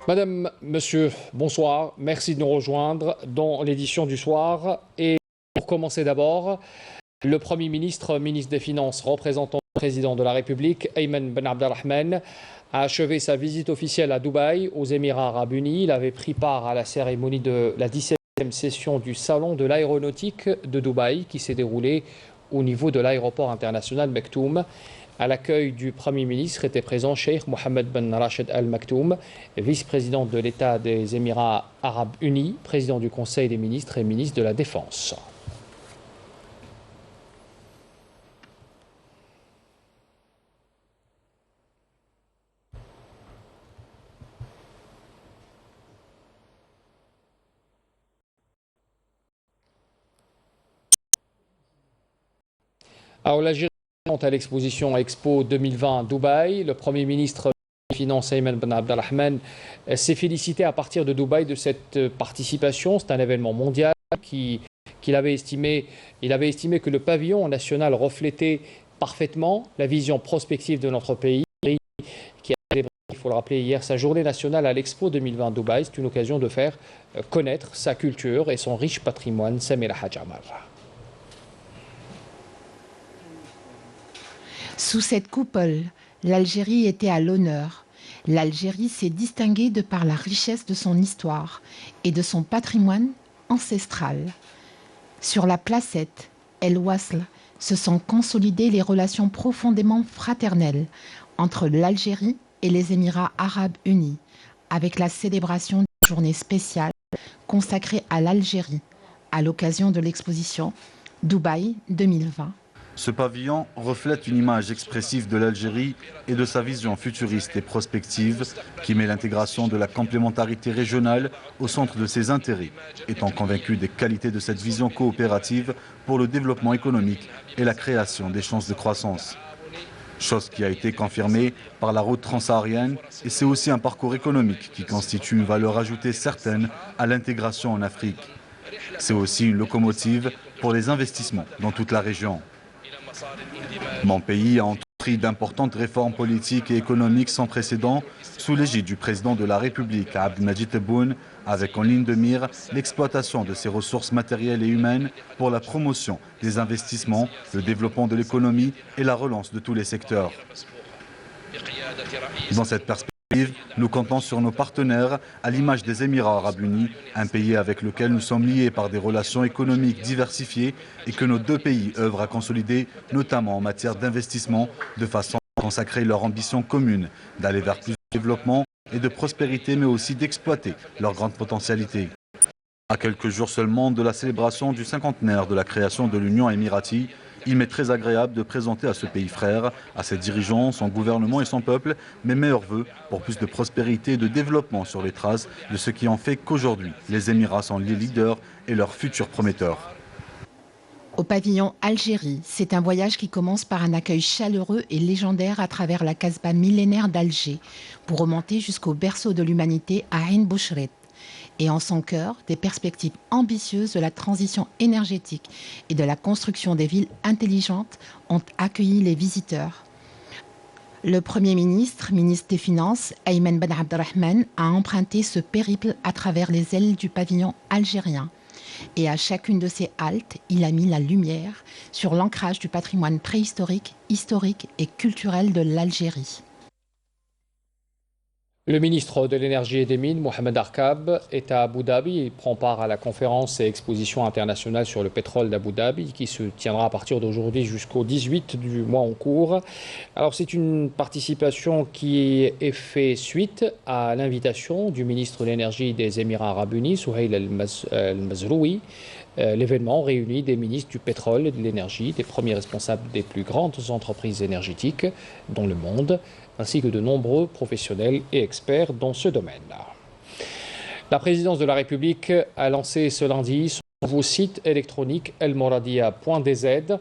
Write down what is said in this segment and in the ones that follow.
Madame, Monsieur, bonsoir. Merci de nous rejoindre dans l'édition du soir. Et pour commencer d'abord, le Premier ministre, ministre des Finances, représentant le président de la République, Ayman Ben Abdelrahman, a achevé sa visite officielle à Dubaï, aux Émirats Arabes Unis. Il avait pris part à la cérémonie de la 17e session du Salon de l'aéronautique de Dubaï, qui s'est déroulée au niveau de l'aéroport international Mektoum. À l'accueil du Premier ministre était présent Cheikh Mohammed Ben Rachid Al Maktoum, vice-président de l'État des Émirats Arabes Unis, président du Conseil des ministres et ministre de la Défense. Alors, l'Algérie à l'exposition Expo 2020 à Dubaï, le Premier ministre des Finances Ayman Ben Abdelrahman s'est félicité à partir de Dubaï de cette participation. C'est un événement mondial qu'il avait estimé que le pavillon national reflétait parfaitement la vision prospective de notre pays, qui a célébré, il faut le rappeler, hier sa journée nationale à l'Expo 2020 à Dubaï. C'est une occasion de faire connaître sa culture et son riche patrimoine. Samira Hadjamar. Sous cette coupole, l'Algérie était à l'honneur. L'Algérie s'est distinguée de par la richesse de son histoire et de son patrimoine ancestral. Sur la placette, El Wasl, se sont consolidées les relations profondément fraternelles entre l'Algérie et les Émirats Arabes Unis, avec la célébration d'une journée spéciale consacrée à l'Algérie, à l'occasion de l'exposition Dubaï 2020. Ce pavillon reflète une image expressive de l'Algérie et de sa vision futuriste et prospective qui met l'intégration de la complémentarité régionale au centre de ses intérêts, étant convaincu des qualités de cette vision coopérative pour le développement économique et la création des chances de croissance. Chose qui a été confirmée par la route transsaharienne, et c'est aussi un parcours économique qui constitue une valeur ajoutée certaine à l'intégration en Afrique. C'est aussi une locomotive pour les investissements dans toute la région. Mon pays a entrepris d'importantes réformes politiques et économiques sans précédent sous l'égide du président de la République, Abdelmadjid Tebboune, avec en ligne de mire l'exploitation de ses ressources matérielles et humaines pour la promotion des investissements, le développement de l'économie et la relance de tous les secteurs. Dans cette perspective, nous comptons sur nos partenaires, à l'image des Émirats Arabes Unis, un pays avec lequel nous sommes liés par des relations économiques diversifiées et que nos deux pays œuvrent à consolider, notamment en matière d'investissement, de façon à consacrer leur ambition commune d'aller vers plus de développement et de prospérité, mais aussi d'exploiter leurs grandes potentialités. À quelques jours seulement de la célébration du cinquantenaire de la création de l'Union émiratie, il m'est très agréable de présenter à ce pays frère, à ses dirigeants, son gouvernement et son peuple, mes meilleurs vœux pour plus de prospérité et de développement sur les traces de ce qui en fait qu'aujourd'hui, les Émirats sont les leaders et leurs futurs prometteurs. Au pavillon Algérie, c'est un voyage qui commence par un accueil chaleureux et légendaire à travers la Casbah millénaire d'Alger, pour remonter jusqu'au berceau de l'humanité à Ain Bouchret. Et en son cœur, des perspectives ambitieuses de la transition énergétique et de la construction des villes intelligentes ont accueilli les visiteurs. Le Premier ministre, ministre des Finances, Ayman Ben Abdelrahman, a emprunté ce périple à travers les ailes du pavillon algérien. Et à chacune de ces haltes, il a mis la lumière sur l'ancrage du patrimoine préhistorique, historique et culturel de l'Algérie. Le ministre de l'Énergie et des Mines, Mohamed Arkab, est à Abu Dhabi. Il prend part à la conférence et exposition internationale sur le pétrole d'Abu Dhabi qui se tiendra à partir d'aujourd'hui jusqu'au 18 du mois en cours. Alors c'est une participation qui est faite suite à l'invitation du ministre de l'Énergie des Émirats Arabes Unis, Souhail Al-Mazroui. L'événement réunit des ministres du pétrole et de l'énergie, des premiers responsables des plus grandes entreprises énergétiques dans le monde, ainsi que de nombreux professionnels et experts dans ce domaine-là. La présidence de la République a lancé ce lundi son nouveau site électronique elmoradia.dz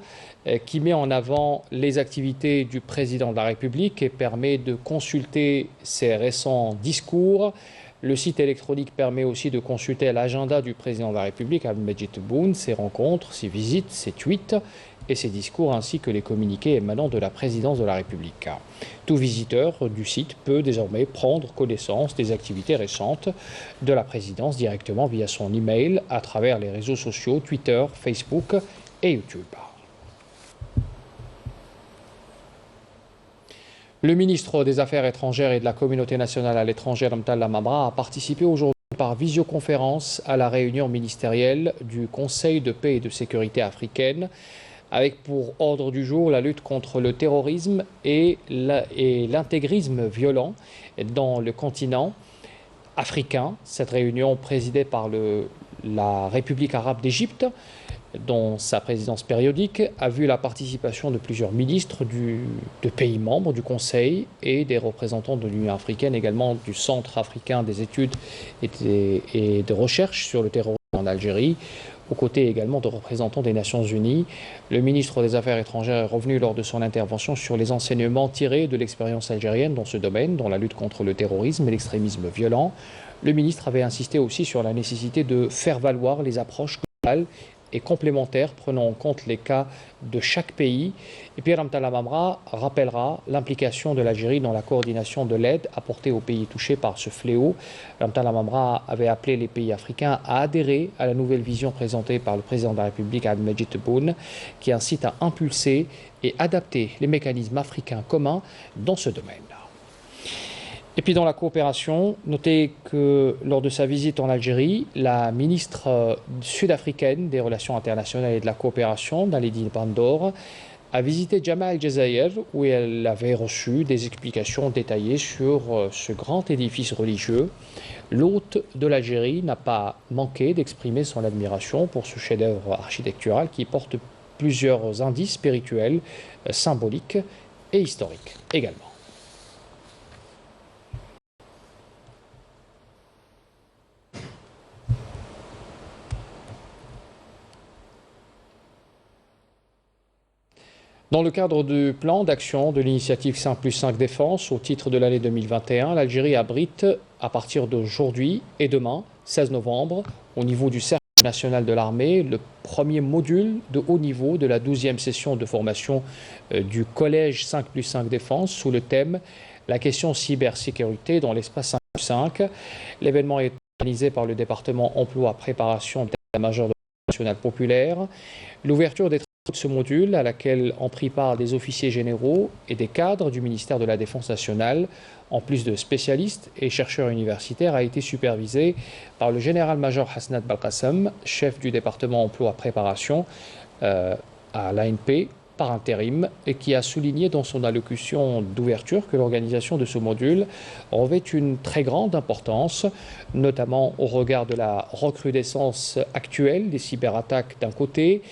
qui met en avant les activités du président de la République et permet de consulter ses récents discours, Le site électronique permet aussi de consulter l'agenda du président de la République, Abdelmadjid Tebboune, ses rencontres, ses visites, ses tweets et ses discours, ainsi que les communiqués émanant de la présidence de la République. Tout visiteur du site peut désormais prendre connaissance des activités récentes de la présidence directement via son email à travers les réseaux sociaux Twitter, Facebook et YouTube. Le ministre des Affaires étrangères et de la communauté nationale à l'étranger, Ramtal Lamamra, a participé aujourd'hui par visioconférence à la réunion ministérielle du Conseil de paix et de sécurité africaine, avec pour ordre du jour la lutte contre le terrorisme et l'intégrisme violent dans le continent africain. Cette réunion présidée par la République arabe d'Égypte, dont sa présidence périodique, a vu la participation de plusieurs ministres de pays membres du Conseil et des représentants de l'Union africaine, également du Centre africain des études et de recherche sur le terrorisme en Algérie, aux côtés également de représentants des Nations Unies. Le ministre des Affaires étrangères est revenu lors de son intervention sur les enseignements tirés de l'expérience algérienne dans ce domaine, dans la lutte contre le terrorisme et l'extrémisme violent. Le ministre avait insisté aussi sur la nécessité de faire valoir les approches globales et complémentaires prenant en compte les cas de chaque pays. Et puis Ramtal Lamamra rappellera l'implication de l'Algérie dans la coordination de l'aide apportée aux pays touchés par ce fléau. Ramtal Lamamra avait appelé les pays africains à adhérer à la nouvelle vision présentée par le président de la République, Abdelmadjid Tebboune, qui incite à impulser et adapter les mécanismes africains communs dans ce domaine. Et puis dans la coopération, notez que lors de sa visite en Algérie, la ministre sud-africaine des Relations internationales et de la coopération, Naledi Pandor, a visité Jemaa el-Jazaïr, où elle avait reçu des explications détaillées sur ce grand édifice religieux. L'hôte de l'Algérie n'a pas manqué d'exprimer son admiration pour ce chef-d'œuvre architectural qui porte plusieurs indices spirituels, symboliques et historiques également. Dans le cadre du plan d'action de l'initiative 5+5 Défense au titre de l'année 2021, l'Algérie abrite à partir d'aujourd'hui et demain, 16 novembre, au niveau du Cercle national de l'armée, le premier module de haut niveau de la 12e session de formation du collège 5+5 Défense sous le thème « La question cybersécurité dans l'espace 5+5 ». L'événement est organisé par le département emploi préparation d'état-major de la nationale populaire. L'ouverture des de ce module, à laquelle ont pris part des officiers généraux et des cadres du ministère de la Défense nationale, en plus de spécialistes et chercheurs universitaires, a été supervisée par le général-major Hasnat Belkacem, chef du département emploi préparation à l'ANP par intérim, et qui a souligné dans son allocution d'ouverture que l'organisation de ce module revêt une très grande importance, notamment au regard de la recrudescence actuelle des cyberattaques d'un côté,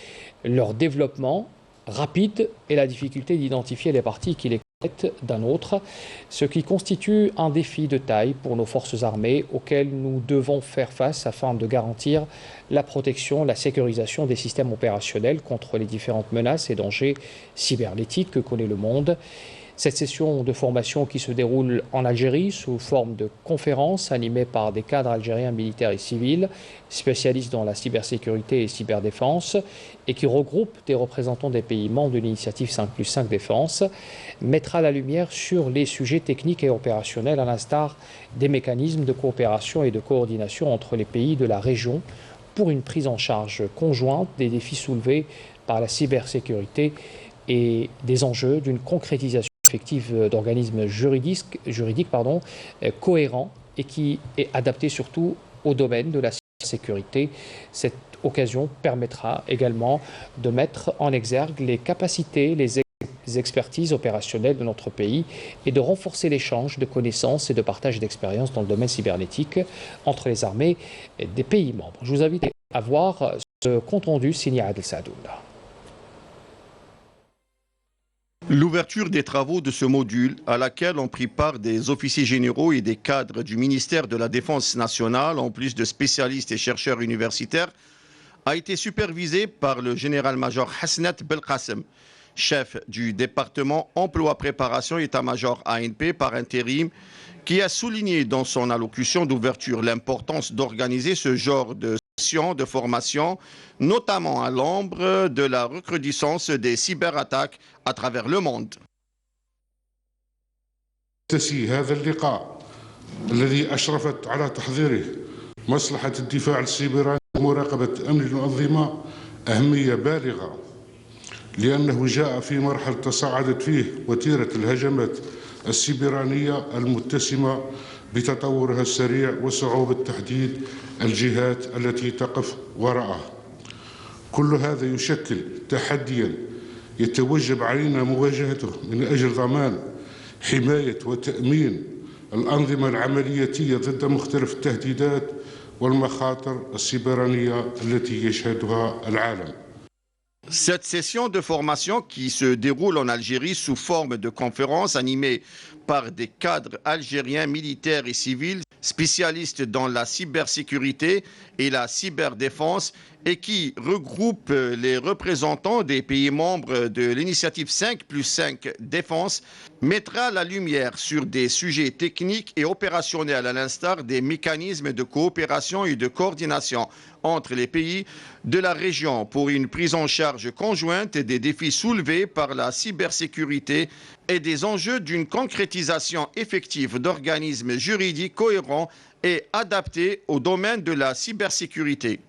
leur développement rapide et la difficulté d'identifier les parties qui les commettent d'un autre, ce qui constitue un défi de taille pour nos forces armées auxquelles nous devons faire face afin de garantir la protection, la sécurisation des systèmes opérationnels contre les différentes menaces et dangers cybernétiques que connaît le monde. Cette session de formation qui se déroule en Algérie sous forme de conférences animées par des cadres algériens militaires et civils, spécialistes dans la cybersécurité et cyberdéfense, et qui regroupe des représentants des pays membres de l'initiative 5+5 Défense, mettra la lumière sur les sujets techniques et opérationnels à l'instar des mécanismes de coopération et de coordination entre les pays de la région pour une prise en charge conjointe des défis soulevés par la cybersécurité et des enjeux d'une concrétisation effective d'organismes juridiques cohérents et qui est adapté surtout au domaine de la cybersécurité. Cette occasion permettra également de mettre en exergue les capacités, les expertises opérationnelles de notre pays et de renforcer l'échange de connaissances et de partage d'expériences dans le domaine cybernétique entre les armées des pays membres. Je vous invite à voir ce compte-rendu signé Adel Sadoun. L'ouverture des travaux de ce module, à laquelle ont pris part des officiers généraux et des cadres du ministère de la Défense nationale, en plus de spécialistes et chercheurs universitaires, a été supervisée par le général-major Hasnat Belkacem, chef du département emploi préparation état-major ANP par intérim, qui a souligné dans son allocution d'ouverture l'importance d'organiser ce genre de sessions de formation, notamment à l'ombre de la recrudescence des cyberattaques à travers le monde. هذا اللقاء الذي أشرفت على تحضيره مصلحة الدفاع السيبراني ومراقبة أمن الأنظمة أهمية بالغة لأنه جاء في مرحلة تصاعدت فيه وتيرة الهجمات السيبرانية المتسمة بتطورها السريع وصعوبة تحديد الجهات التي تقف وراءها. كل هذا يشكل تحديا يتوجب علينا مواجهته من أجل ضمان حماية وتأمين الأنظمة العملياتية ضد مختلف التهديدات والمخاطر السيبرانية التي يشهدها العالم. Cette session de formation qui se déroule en Algérie sous forme de conférence animée par des cadres algériens militaires et civils spécialistes dans la cybersécurité et la cyberdéfense et qui regroupe les représentants des pays membres de l'initiative 5+5 Défense mettra la lumière sur des sujets techniques et opérationnels à l'instar des mécanismes de coopération et de coordination entre les pays de la région pour une prise en charge conjointe des défis soulevés par la cybersécurité et des enjeux d'une concrétisation effective d'organismes juridiques cohérents et adaptés au domaine de la cybersécurité.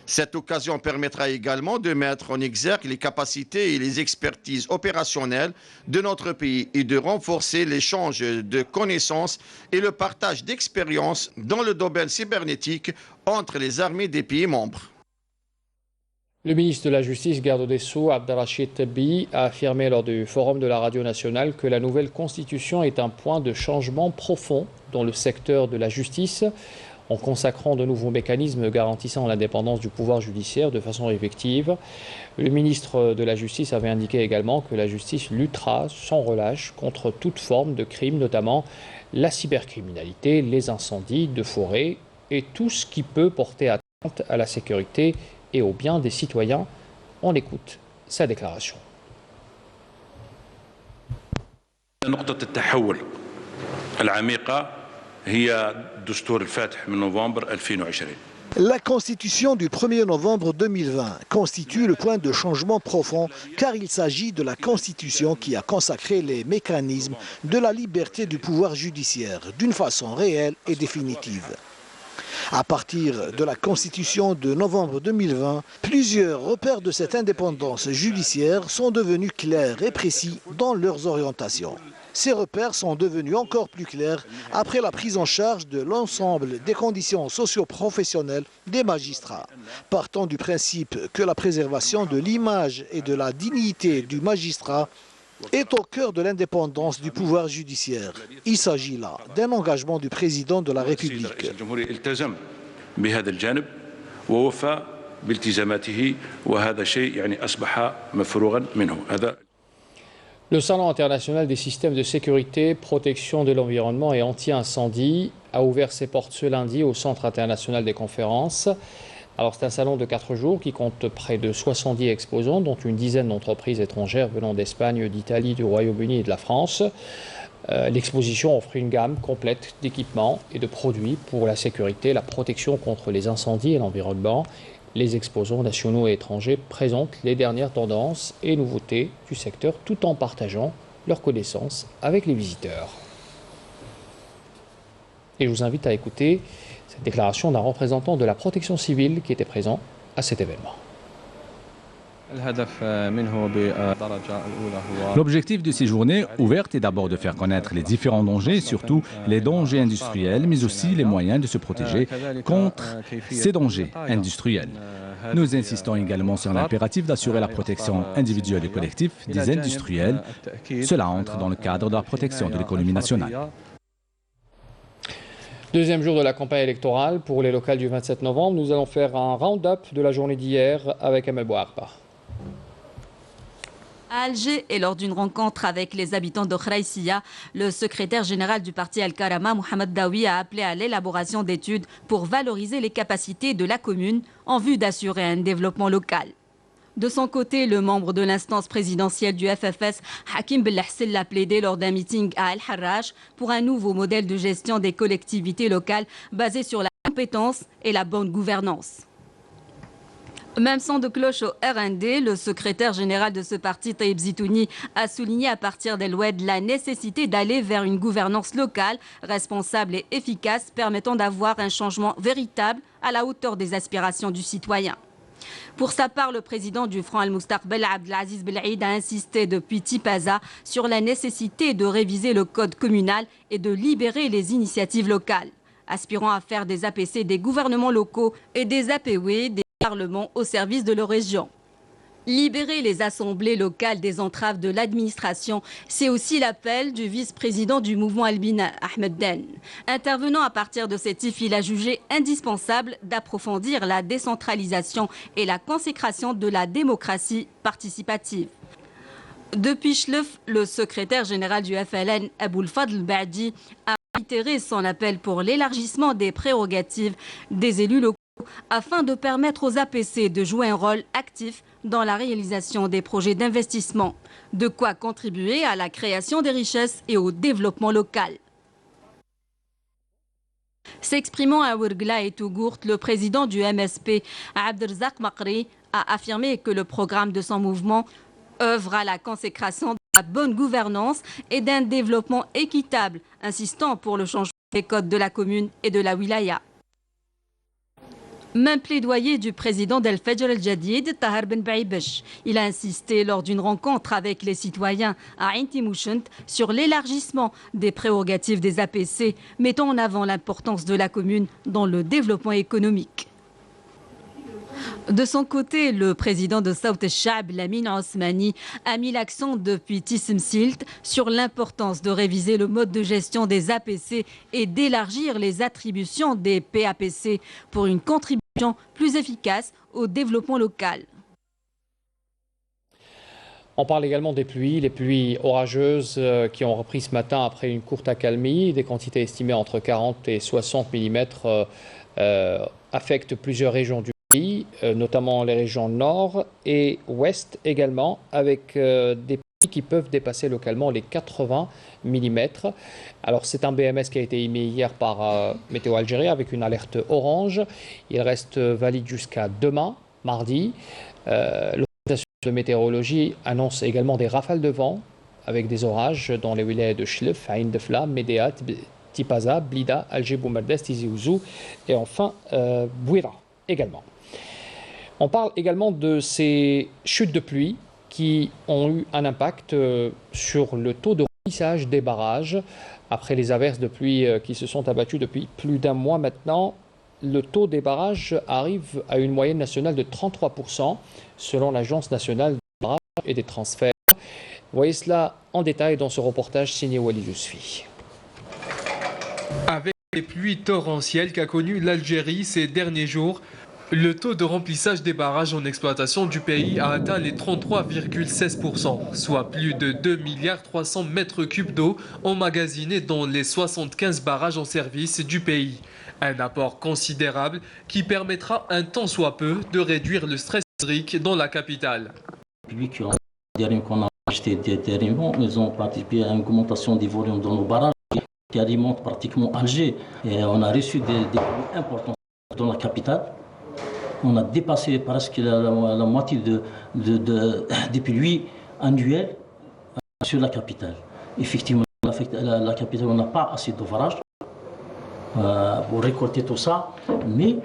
Cette occasion permettra également de mettre en exergue les capacités et les expertises opérationnelles de notre pays et de renforcer l'échange de connaissances et le partage d'expériences dans le domaine cybernétique entre les armées des pays membres. Le ministre de la Justice, garde des Sceaux, Abdelrachid Tebbi, a affirmé lors du forum de la radio nationale que la nouvelle constitution est un point de changement profond dans le secteur de la justice, en consacrant de nouveaux mécanismes garantissant l'indépendance du pouvoir judiciaire de façon effective. Le ministre de la Justice avait indiqué également que la justice luttera sans relâche contre toute forme de crime, notamment la cybercriminalité, les incendies de forêt et tout ce qui peut porter atteinte à la sécurité et au bien des citoyens. On écoute sa déclaration. La Constitution du 1er novembre 2020 constitue le point de changement profond car il s'agit de la Constitution qui a consacré les mécanismes de la liberté du pouvoir judiciaire d'une façon réelle et définitive. À partir de la Constitution de novembre 2020, plusieurs repères de cette indépendance judiciaire sont devenus clairs et précis dans leurs orientations. Ces repères sont devenus encore plus clairs après la prise en charge de l'ensemble des conditions socio-professionnelles des magistrats. Partant du principe que la préservation de l'image et de la dignité du magistrat est au cœur de l'indépendance du pouvoir judiciaire. Il s'agit là d'un engagement du président de la République. Le Salon international des systèmes de sécurité, protection de l'environnement et anti-incendie a ouvert ses portes ce lundi au Centre international des conférences. Alors c'est un salon de 4 jours qui compte près de 70 exposants, dont une dizaine d'entreprises étrangères venant d'Espagne, d'Italie, du Royaume-Uni et de la France. L'exposition offre une gamme complète d'équipements et de produits pour la sécurité, la protection contre les incendies et l'environnement. Les exposants nationaux et étrangers présentent les dernières tendances et nouveautés du secteur tout en partageant leurs connaissances avec les visiteurs. Et je vous invite à écouter cette déclaration d'un représentant de la protection civile qui était présent à cet événement. L'objectif de ces journées ouvertes est d'abord de faire connaître les différents dangers, surtout les dangers industriels, mais aussi les moyens de se protéger contre ces dangers industriels. Nous insistons également sur l'impératif d'assurer la protection individuelle et collective des industriels. Cela entre dans le cadre de la protection de l'économie nationale. Deuxième jour de la campagne électorale pour les locales du 27 novembre. Nous allons faire un round-up de la journée d'hier avec Amel Bouarpa. À Alger et lors d'une rencontre avec les habitants de Khraïsia, le secrétaire général du parti Al-Karama, Mohamed Daoui, a appelé à l'élaboration d'études pour valoriser les capacités de la commune en vue d'assurer un développement local. De son côté, le membre de l'instance présidentielle du FFS, Hakim Belhassil, l'a plaidé lors d'un meeting à El Harrach pour un nouveau modèle de gestion des collectivités locales basé sur la compétence et la bonne gouvernance. Même son de cloche au RND, le secrétaire général de ce parti, Taïb Zitouni, a souligné à partir d'El-Oued la nécessité d'aller vers une gouvernance locale, responsable et efficace, permettant d'avoir un changement véritable à la hauteur des aspirations du citoyen. Pour sa part, le président du Front Al-Moustaqbel, Abdelaziz Belhaïd, a insisté depuis Tipaza sur la nécessité de réviser le code communal et de libérer les initiatives locales, aspirant à faire des APC des gouvernements locaux et des APW des parlements au service de leur région. Libérer les assemblées locales des entraves de l'administration, c'est aussi l'appel du vice-président du mouvement Albina, Ahmed Den. Intervenant à partir de cet IF, il a jugé indispensable d'approfondir la décentralisation et la consécration de la démocratie participative. Depuis Chlef, le secrétaire général du FLN, Aboul Fadl Badi, a réitéré son appel pour l'élargissement des prérogatives des élus locaux afin de permettre aux APC de jouer un rôle actif dans la réalisation des projets d'investissement, de quoi contribuer à la création des richesses et au développement local. S'exprimant à Ouergla et Tougourt, le président du MSP, Abdelrazak Makri, a affirmé que le programme de son mouvement œuvre à la consécration de la bonne gouvernance et d'un développement équitable, insistant pour le changement des codes de la commune et de la wilaya. Même plaidoyer du président d'El Fajr El-Jadid, Tahar Ben Baïbesh. Il a insisté lors d'une rencontre avec les citoyens à Ain Timouchent sur l'élargissement des prérogatives des APC, mettant en avant l'importance de la commune dans le développement économique. De son côté, le président de Saout el-Shab, Lamine Osmani, a mis l'accent depuis Tissim-Silt sur l'importance de réviser le mode de gestion des APC et d'élargir les attributions des PAPC pour une contribution plus efficace au développement local. On parle également des pluies, les pluies orageuses qui ont repris ce matin après une courte accalmie. Des quantités estimées entre 40 et 60 mm affectent plusieurs régions du pays, notamment les régions nord et ouest également, avec des pluies qui peuvent dépasser localement les 80 mm. Alors c'est un BMS qui a été émis hier par Météo Algérie avec une alerte orange. Il reste valide jusqu'à demain, mardi. L'Organisation de météorologie annonce également des rafales de vent avec des orages dans les wilayas de Chlef, Ain Defla, Médéat, Tipaza, Blida, Alger, Boumerdès, Tizi Ouzou et enfin Bouira également. On parle également de ces chutes de pluie qui ont eu un impact sur le taux de remplissage des barrages. Après les averses de pluie qui se sont abattues depuis plus d'un mois maintenant, le taux des barrages arrive à une moyenne nationale de 33% selon l'Agence nationale des barrages et des transferts. Voyez cela en détail dans ce reportage signé Wali Yousfi. Avec les pluies torrentielles qu'a connues l'Algérie ces derniers jours, le taux de remplissage des barrages en exploitation du pays a atteint les 33,16%, soit plus de 2,3 mètres cubes d'eau emmagasinés dans les 75 barrages en service du pays. Un apport considérable qui permettra un tant soit peu de réduire le stress hydrique dans la capitale. Les pluies qu'on a achetées dernièrement, ils ont participé à une augmentation des volumes dans nos barrages qui alimentent pratiquement Alger. Et on a reçu des pluies importantes dans la capitale. On a dépassé presque la moitié des pluies annuelles sur la capitale. Effectivement, la capitale, on n'a pas assez d'ouvrage pour récolter tout ça, mais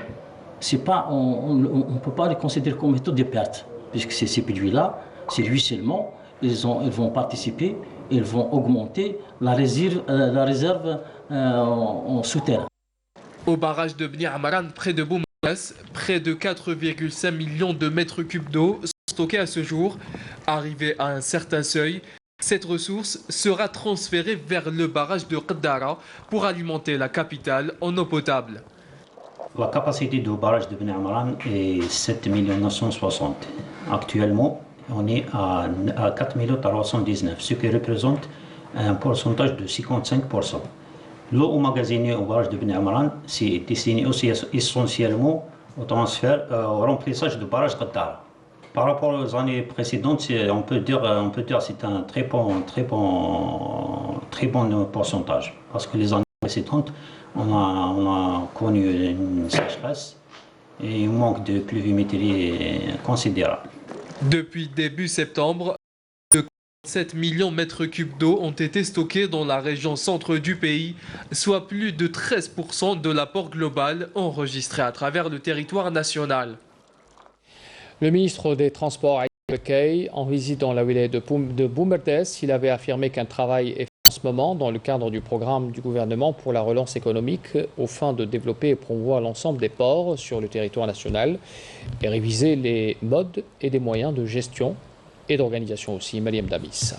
on ne peut pas les considérer comme étant des pertes, puisque ces pluies-là, c'est ruissellement, ils vont participer, ils vont augmenter la réserve en souterrain. Au barrage de Bni Amaran, près de Boumerdès, près de 4,5 millions de mètres cubes d'eau sont stockés à ce jour. Arrivé à un certain seuil, cette ressource sera transférée vers le barrage de Qaddara pour alimenter la capitale en eau potable. La capacité du barrage de Bni Amaran est 7 960 000. Actuellement, on est à 4 319 000, ce qui représente un pourcentage de 55%. L'eau emmagasinée au barrage de Bni Amaran, c'est destiné aussi essentiellement au transfert, au remplissage du barrage Qaddara. Par rapport aux années précédentes, on peut dire que c'est un très bon pourcentage. Parce que les années précédentes, on a connu une sécheresse et un manque de pluviométrie considérable. Depuis début septembre, 7 millions de mètres cubes d'eau ont été stockés dans la région centre du pays, soit plus de 13% de l'apport global enregistré à travers le territoire national. Le ministre des Transports, Aïd Bekay, en visite dans la wilaya de Boumerdès, il avait affirmé qu'un travail est fait en ce moment dans le cadre du programme du gouvernement pour la relance économique aux fins de développer et promouvoir l'ensemble des ports sur le territoire national et réviser les modes et des moyens de gestion et d'organisation aussi. Mariam Damis.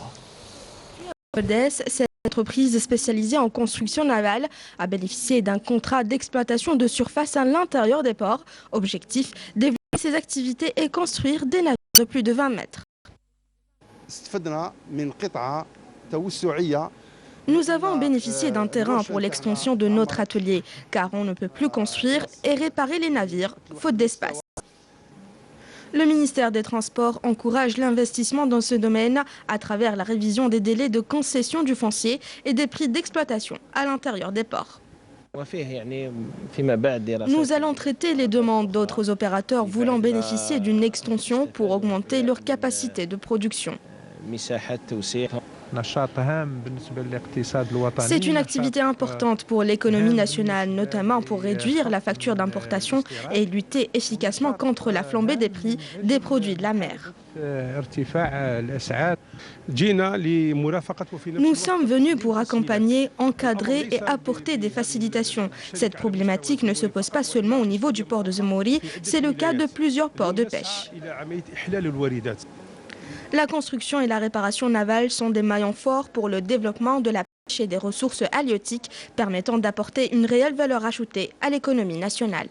Cette entreprise spécialisée en construction navale a bénéficié d'un contrat d'exploitation de surface à l'intérieur des ports. Objectif, développer ses activités et construire des navires de plus de 20 mètres. Nous avons bénéficié d'un terrain pour l'extension de notre atelier, car on ne peut plus construire et réparer les navires, faute d'espace. Le ministère des Transports encourage l'investissement dans ce domaine à travers la révision des délais de concession du foncier et des prix d'exploitation à l'intérieur des ports. Nous allons traiter les demandes d'autres opérateurs voulant bénéficier d'une extension pour augmenter leur capacité de production. C'est une activité importante pour l'économie nationale, notamment pour réduire la facture d'importation et lutter efficacement contre la flambée des prix des produits de la mer. Nous sommes venus pour accompagner, encadrer et apporter des facilitations. Cette problématique ne se pose pas seulement au niveau du port de Zemmouri, c'est le cas de plusieurs ports de pêche. La construction et la réparation navale sont des maillons forts pour le développement de la pêche et des ressources halieutiques permettant d'apporter une réelle valeur ajoutée à l'économie nationale.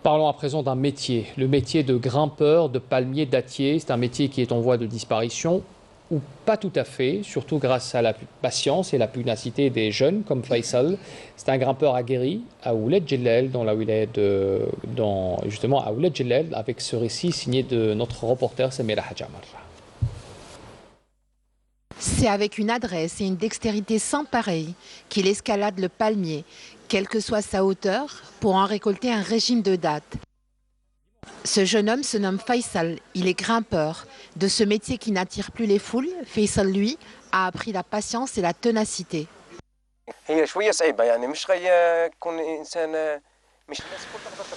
Parlons à présent d'un métier, le métier de grimpeur de palmiers dattiers. C'est un métier qui est en voie de disparition, ou pas tout à fait, surtout grâce à la patience et la pugnacité des jeunes comme Faisal. C'est un grimpeur aguerri à Ouled Djellel, dans la wilaya justement à Ouled Djellel, avec ce récit signé de notre reporter Samira Hadjamar. C'est avec une adresse et une dextérité sans pareil qu'il escalade le palmier, quelle que soit sa hauteur, pour en récolter un régime de dattes. Ce jeune homme se nomme Faisal, il est grimpeur. De ce métier qui n'attire plus les foules, Faisal, lui, a appris la patience et la ténacité.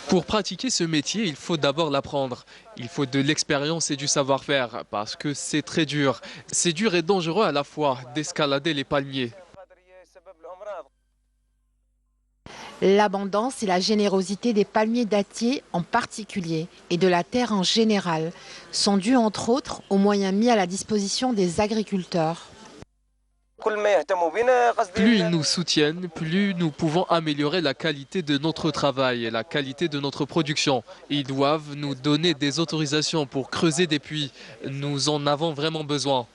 Pour pratiquer ce métier, il faut d'abord l'apprendre. Il faut de l'expérience et du savoir-faire, parce que c'est très dur. C'est dur et dangereux à la fois d'escalader les palmiers. L'abondance et la générosité des palmiers dattiers en particulier et de la terre en général sont dues entre autres aux moyens mis à la disposition des agriculteurs. Plus ils nous soutiennent, plus nous pouvons améliorer la qualité de notre travail et la qualité de notre production. Ils doivent nous donner des autorisations pour creuser des puits. Nous en avons vraiment besoin.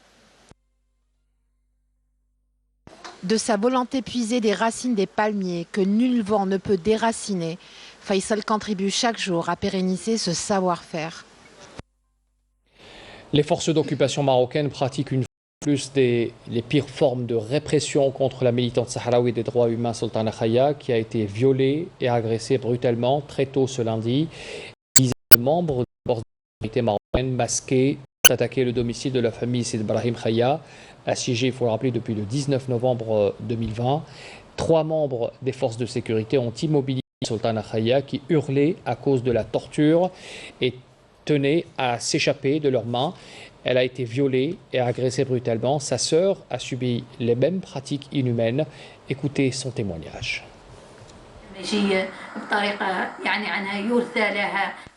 De sa volonté puisée des racines des palmiers que nul vent ne peut déraciner, Faisal contribue chaque jour à pérenniser ce savoir-faire. Les forces d'occupation marocaines pratiquent une fois de plus les pires formes de répression contre la militante sahraoui des droits humains Sultana Khaya, qui a été violée et agressée brutalement très tôt ce lundi. Des dizaines de membres de forces de sécurité marocaines masqués ont attaqué le domicile de la famille Sid Brahim Khaya, assiégé, il faut le rappeler, depuis le 19 novembre 2020. 3 membres des forces de sécurité ont immobilisé Sultana Khaya, qui hurlait à cause de la torture et tenait à s'échapper de leurs mains. Elle a été violée et agressée brutalement. Sa sœur a subi les mêmes pratiques inhumaines. Écoutez son témoignage.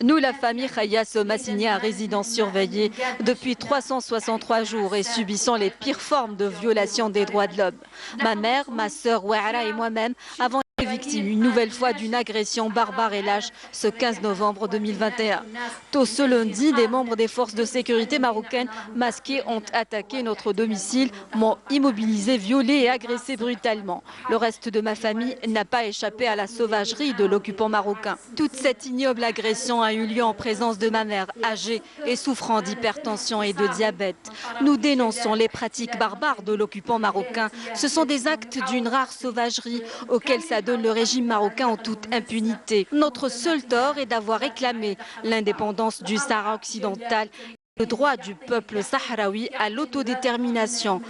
Nous, la famille Khaya, sommes assignés à résidence surveillée depuis 363 jours et subissons les pires formes de violation des droits de l'homme. Ma mère, ma sœur Ouara et moi-même avons victime une nouvelle fois d'une agression barbare et lâche ce 15 novembre 2021. Tôt ce lundi, des membres des forces de sécurité marocaines masqués ont attaqué notre domicile, m'ont immobilisé, violé et agressé brutalement. Le reste de ma famille n'a pas échappé à la sauvagerie de l'occupant marocain. Toute cette ignoble agression a eu lieu en présence de ma mère, âgée et souffrant d'hypertension et de diabète. Nous dénonçons les pratiques barbares de l'occupant marocain. Ce sont des actes d'une rare sauvagerie auxquels s'adonne le régime marocain en toute impunité. Notre seul tort est d'avoir réclamé l'indépendance du Sahara occidental, le droit du peuple sahraoui à l'autodétermination.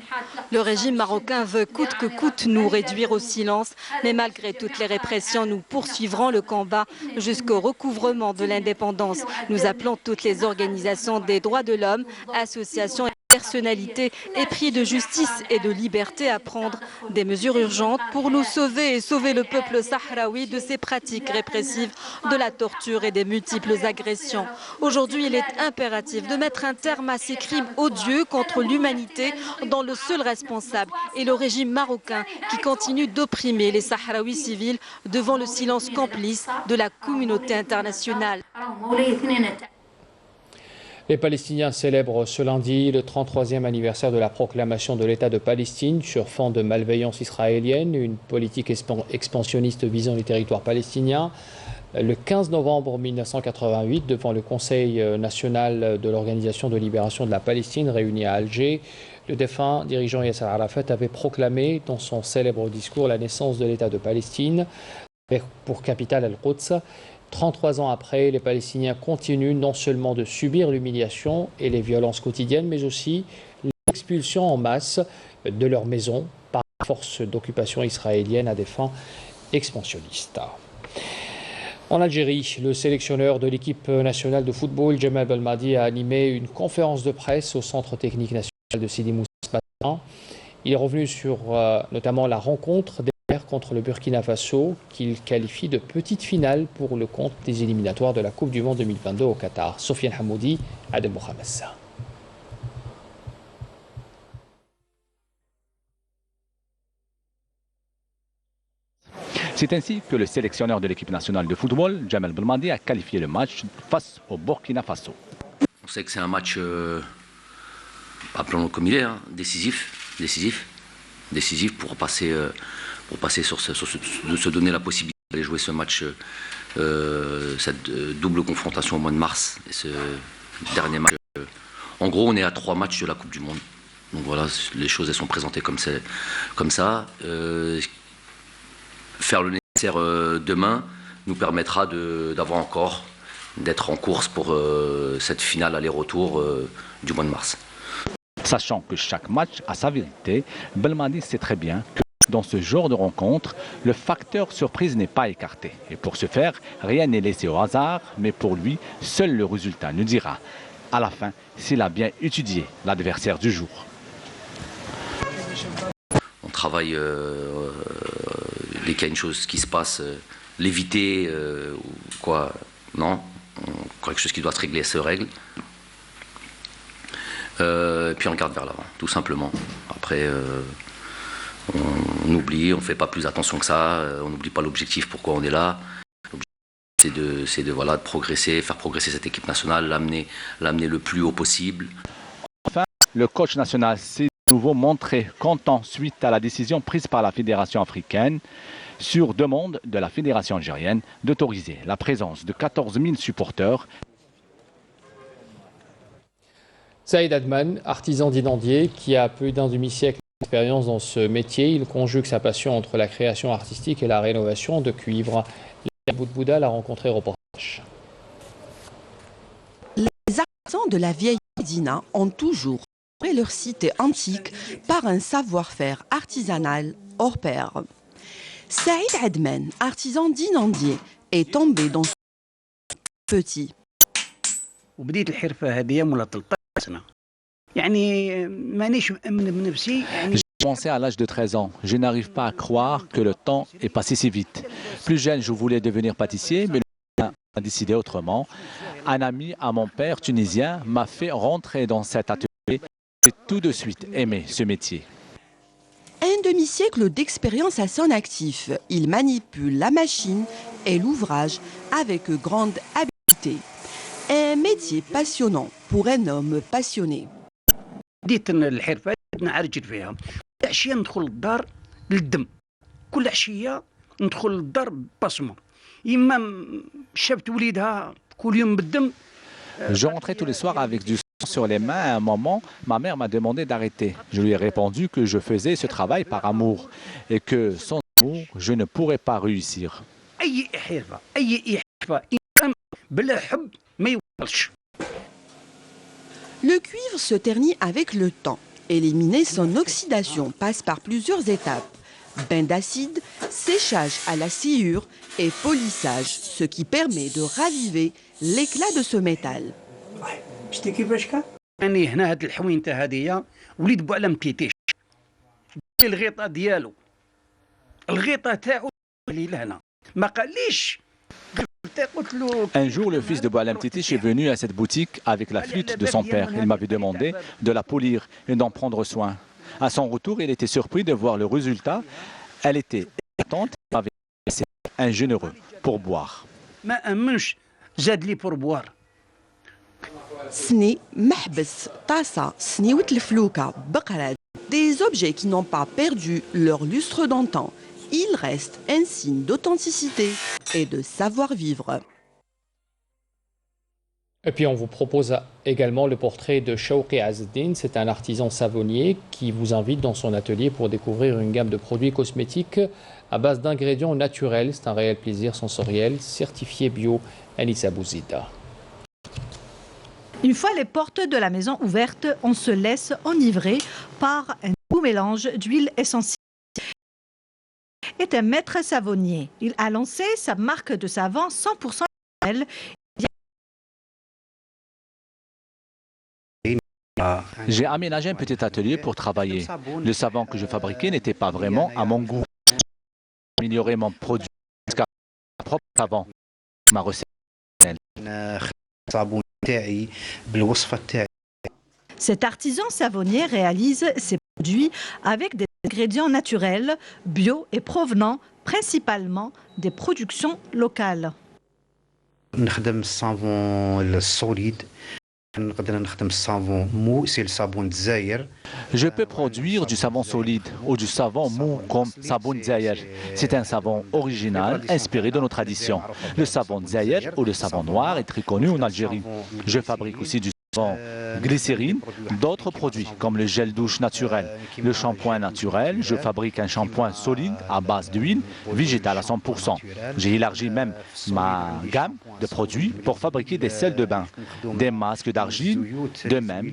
Le régime marocain veut coûte que coûte nous réduire au silence, mais malgré toutes les répressions, nous poursuivrons le combat jusqu'au recouvrement de l'indépendance. Nous appelons toutes les organisations des droits de l'homme, associations et personnalités épris de justice et de liberté à prendre des mesures urgentes pour nous sauver et sauver le peuple sahraoui de ces pratiques répressives, de la torture et des multiples agressions. Aujourd'hui, il est impératif de mettre un terme à ces crimes odieux contre l'humanité dont le seul responsable est le régime marocain qui continue d'opprimer les Sahraouis civils devant le silence complice de la communauté internationale. Les Palestiniens célèbrent ce lundi le 33e anniversaire de la proclamation de l'État de Palestine sur fond de malveillance israélienne, une politique expansionniste visant les territoires palestiniens. Le 15 novembre 1988, devant le Conseil national de l'Organisation de libération de la Palestine réuni à Alger, le défunt dirigeant Yasser Arafat avait proclamé dans son célèbre discours la naissance de l'État de Palestine, avec pour capitale Al-Quds. 33 ans après, les Palestiniens continuent non seulement de subir l'humiliation et les violences quotidiennes, mais aussi l'expulsion en masse de leurs maisons par la force d'occupation israélienne à des fins expansionnistes. En Algérie, le sélectionneur de l'équipe nationale de football, Djemal Belmadi, a animé une conférence de presse au Centre technique national de Sidi Moussa ce matin. Il est revenu sur notamment la rencontre des contre le Burkina Faso, qu'il qualifie de petite finale pour le compte des éliminatoires de la Coupe du Monde 2022 au Qatar. Sofiane Hamoudi, Adel Mohamed. C'est ainsi que le sélectionneur de l'équipe nationale de football, Djemal Belmadi, a qualifié le match face au Burkina Faso. On sait que c'est un match, appelons-le comme il est, hein, décisif pour passer se donner la possibilité d'aller jouer ce match, cette double confrontation au mois de mars et ce dernier match. En gros, on est à 3 matchs de la Coupe du Monde. Donc voilà, les choses elles sont présentées comme ça. Faire le nécessaire demain nous permettra d'être en course pour cette finale aller-retour du mois de mars. Sachant que chaque match a sa vérité, Belmadi sait très bien que dans ce genre de rencontre, le facteur surprise n'est pas écarté. Et pour ce faire, rien n'est laissé au hasard, mais pour lui, seul le résultat nous dira à la fin s'il a bien étudié l'adversaire du jour. On travaille dès qu'il y a une chose qui se passe, l'éviter, quoi, non, quelque chose qui doit se régler se règle. Et puis on regarde vers l'avant, tout simplement. Après, on oublie, on ne fait pas plus attention que ça, on n'oublie pas l'objectif, pourquoi on est là. L'objectif, c'est de progresser, faire progresser cette équipe nationale, l'amener le plus haut possible. Enfin, le coach national s'est de nouveau montré content suite à la décision prise par la Fédération africaine sur demande de la Fédération algérienne d'autoriser la présence de 14 000 supporters. Saïd Adman, artisan d'inandier qui a plus d'un demi-siècle d'expérience dans ce métier, il conjugue sa passion entre la création artistique et la rénovation de cuivre. Boudbouda l'a rencontré au reportage. Les artisans de la vieille Médina ont toujours fait leur cité antique par un savoir-faire artisanal hors pair. Saïd Adman, artisan d'inandier, est tombé dans ce petit. J'ai commencé à l'âge de 13 ans. Je n'arrive pas à croire que le temps est passé si vite. Plus jeune, je voulais devenir pâtissier, mais le a décidé autrement. Un ami à mon père tunisien m'a fait rentrer dans cet atelier. J'ai tout de suite aimé ce métier. Un un demi-siècle d'expérience à son actif. Il manipule la machine et l'ouvrage avec grande habileté. Un métier passionnant pour un homme passionné. بديت الحرفه نعرجل فيها كل عشيه ندخل للدار للدم كل عشيه ندخل للدار بصمه اما شافت وليدها كل يوم بالدم. Je rentrais tous les soirs avec du sang sur les mains. À un moment, ma mère m'a demandé d'arrêter. Je lui ai répondu que je faisais ce travail par amour et que sans amour, je ne pourrais pas réussir. اي حرفه بلا حب ما يوصلش. Le cuivre se ternit avec le temps. Éliminer son oxydation passe par plusieurs étapes. Bain d'acide, séchage à la sciure et polissage, ce qui permet de raviver l'éclat de ce métal. شتي كيفاش كان؟ راني هنا هاد الحوينته هذيا وليد بوعلى متيتيش. الغيطه ديالو الغيطه تاعو لي لهنا ما قاليش. Un jour, le fils de Boualem Titiche est venu à cette boutique avec la flûte de son père. Il m'avait demandé de la polir et d'en prendre soin. À son retour, il était surpris de voir le résultat. Elle était éclatante et m'avait laissé un généreux pourboire. Sni, mahbes, tassa, sniwit l'flouka, baqrad. Des objets qui n'ont pas perdu leur lustre d'antan. Il reste un signe d'authenticité et de savoir-vivre. Et puis on vous propose également le portrait de Shawqi Azzeddine. C'est un artisan savonnier qui vous invite dans son atelier pour découvrir une gamme de produits cosmétiques à base d'ingrédients naturels. C'est un réel plaisir sensoriel, certifié bio. Anissa Bouzida. Une fois les portes de la maison ouvertes, on se laisse enivrer par un doux mélange d'huile essentielle. Est un maître savonnier. Il a lancé sa marque de savon 100% naturel. J'ai aménagé un petit atelier pour travailler. Le savon que je fabriquais n'était pas vraiment à mon goût. J'ai amélioré mon produit jusqu'à mon propre savon. Ma recette. Cet artisan savonnier réalise ses produits avec des ingrédients naturels, bio et provenant principalement des productions locales. Je peux produire du savon solide ou du savon mou comme Sabon Dzaïr. C'est un savon original inspiré de nos traditions. Le savon Dzaïr ou le savon noir est très connu en Algérie. Je fabrique aussi du savon glycérine, d'autres produits comme le gel douche naturel, le shampoing naturel. Je fabrique un shampoing solide à base d'huile végétale à 100%. J'ai élargi même ma gamme de produits pour fabriquer des sels de bain, des masques d'argile, de même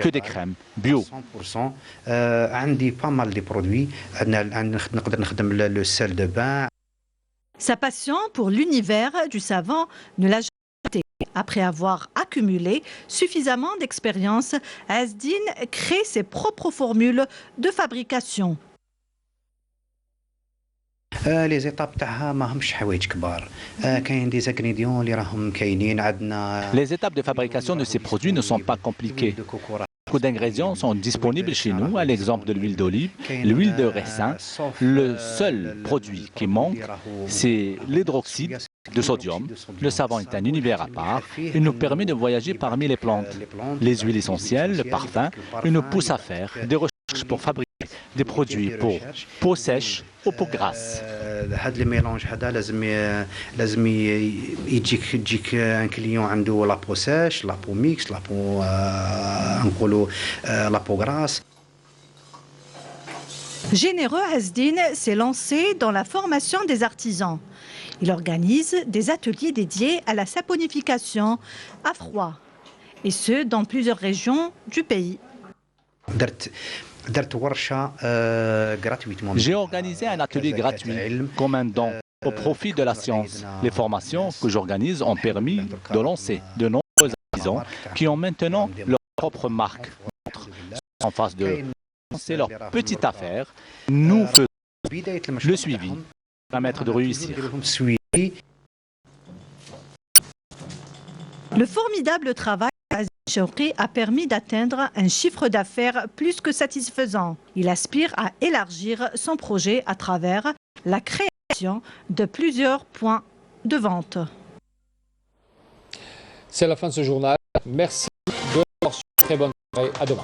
que des crèmes bio. Sa passion pour l'univers du savon ne l'a jamais arrêté. Après avoir accumulé suffisamment d'expérience, Azzeddine crée ses propres formules de fabrication. Les étapes de fabrication de ces produits ne sont pas compliquées. Beaucoup d'ingrédients sont disponibles chez nous, à l'exemple de l'huile d'olive, l'huile de raisin. Le seul produit qui manque, c'est l'hydroxyde de sodium. Le savon est un univers à part. Il nous permet de voyager parmi les plantes. Les huiles essentielles, le parfum, il nous pousse à faire des recherches pour fabriquer des produits pour peau sèche ou peau grasse. هذا الميلانج هذا لازم يجيك ان كليون عنده لابو ساش لابو ميكس لابو نقولوا لابو غراس. Généreux, Azzeddine s'est lancé dans la formation des artisans. Il organise des ateliers dédiés à la saponification à froid, et ce dans plusieurs régions du pays. J'ai organisé un atelier gratuit comme un don au profit de la science. Les formations que j'organise ont permis de lancer de nombreux artisans qui ont maintenant leur propre marque. En face de lancer leur petite affaire, nous faisons le suivi pour permettre de réussir. Le formidable travail Chouki a permis d'atteindre un chiffre d'affaires plus que satisfaisant. Il aspire à élargir son projet à travers la création de plusieurs points de vente. C'est la fin de ce journal. Merci de votre très bonne soirée. À demain.